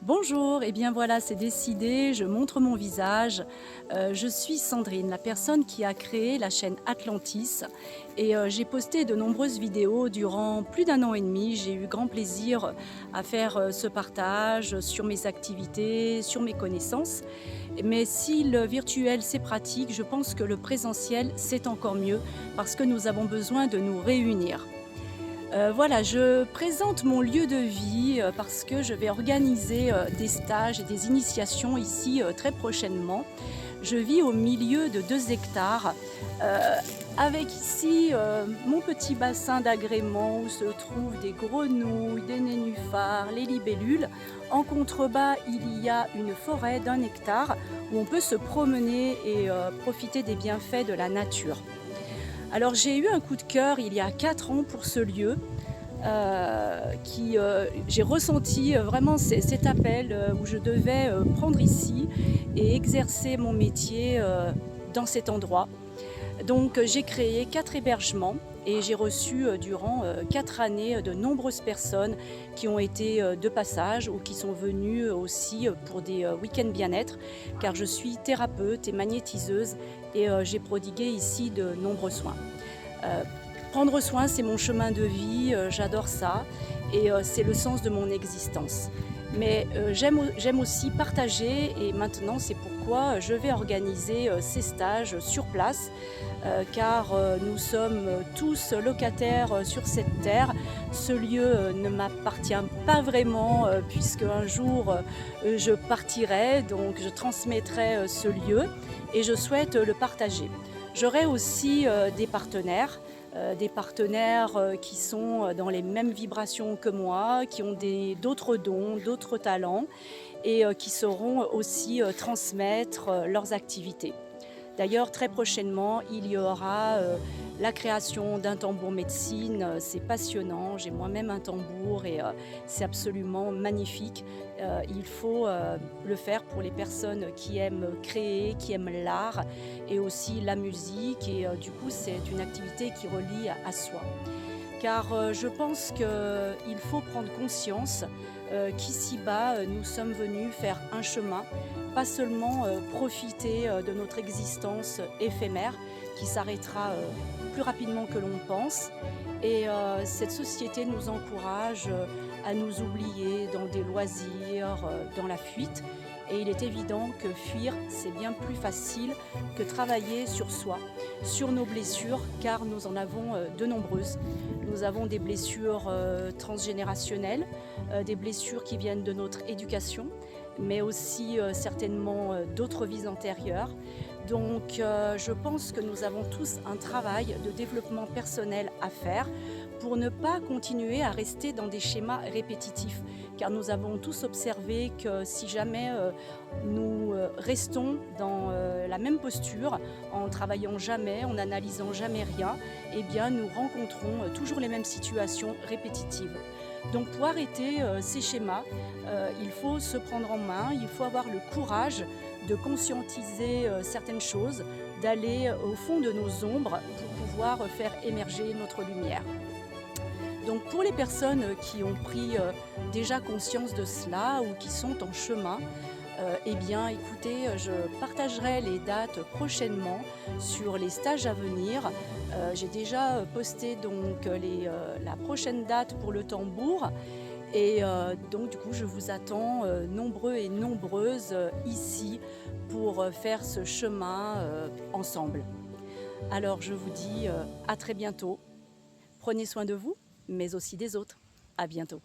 Bonjour, et bien voilà, c'est décidé, je montre mon visage. Je suis Sandrine, la personne qui a créé la chaîne Atlantis et j'ai posté de nombreuses vidéos durant plus d'un an et demi. J'ai eu grand plaisir à faire ce partage sur mes activités, sur mes connaissances. Mais si le virtuel c'est pratique, je pense que le présentiel c'est encore mieux parce que nous avons besoin de nous réunir. Voilà, je présente mon lieu de vie, parce que je vais organiser, des stages et des initiations ici, très prochainement. Je vis au milieu de 2 hectares, heu, avec ici, mon petit bassin d'agrément où se trouvent des grenouilles, des nénuphars, les libellules. En contrebas, il y a une forêt d'1 hectare où on peut se promener et profiter des bienfaits de la nature. Alors j'ai eu un coup de cœur il y a 4 ans pour ce lieu, j'ai ressenti, vraiment cet appel, où je devais, prendre ici et exercer mon métier, dans cet endroit. Donc j'ai créé 4 hébergements et j'ai reçu, durant, 4 années, de nombreuses personnes qui ont été, de passage ou qui sont venues aussi, pour des, week-ends bien-être, car je suis thérapeute et magnétiseuse et j'ai prodigué ici de nombreux soins. Heu, Prendre soin, c'est mon chemin de vie, j'adore ça et c'est le sens de mon existence. Mais j'aime aussi partager et maintenant c'est pourquoi je vais organiser, ces stages sur place, car nous sommes tous locataires, sur cette terre. Ce lieu, ne m'appartient pas vraiment, puisque un jour, je partirai, donc je transmettrai, ce lieu et je souhaite le partager. J'aurai aussi, des partenaires, qui sont, dans les mêmes vibrations que moi, qui ont d'autres dons, d'autres talents et qui sauront aussi, transmettre, leurs activités. D'ailleurs, très prochainement, il y aura, la création d'un tambour médecine, c'est passionnant. J'ai moi-même un tambour et c'est absolument magnifique. Il faut, le faire pour les personnes qui aiment créer, qui aiment l'art et aussi la musique et du coup, c'est une activité qui relie à soi. Car, je pense qu'il faut prendre conscience, qu'ici-bas, nous sommes venus faire un chemin, pas seulement, profiter, de notre existence éphémère qui s'arrêtera, plus rapidement que l'on pense et cette société nous encourage, à nous oublier dans des loisirs, dans la fuite et il est évident que fuir, c'est bien plus facile que travailler sur soi, sur nos blessures, car nous en avons, de nombreuses. Nous avons des blessures, transgénérationnelles, des blessures qui viennent de notre éducation, mais aussi, certainement, d'autres vies antérieures. Donc, je pense que nous avons tous un travail de développement personnel à faire pour ne pas continuer à rester dans des schémas répétitifs. Car nous avons tous observé que si jamais, nous, restons dans, la même posture, en travaillant jamais, en n'analysant jamais rien, eh bien nous rencontrons, toujours les mêmes situations répétitives. Donc pour arrêter, ces schémas, il faut se prendre en main, il faut avoir le courage de conscientiser, certaines choses, d'aller, au fond de nos ombres pour pouvoir, faire émerger notre lumière. Donc pour les personnes qui ont pris, déjà conscience de cela ou qui sont en chemin, eh bien écoutez, je partagerai les dates prochainement sur les stages à venir. J'ai déjà, posté donc, la prochaine date pour le tambour et donc du coup je vous attends, nombreux et nombreuses, ici pour, faire ce chemin, ensemble. Alors je vous dis, à très bientôt. Prenez soin de vous, mais aussi des autres. À bientôt.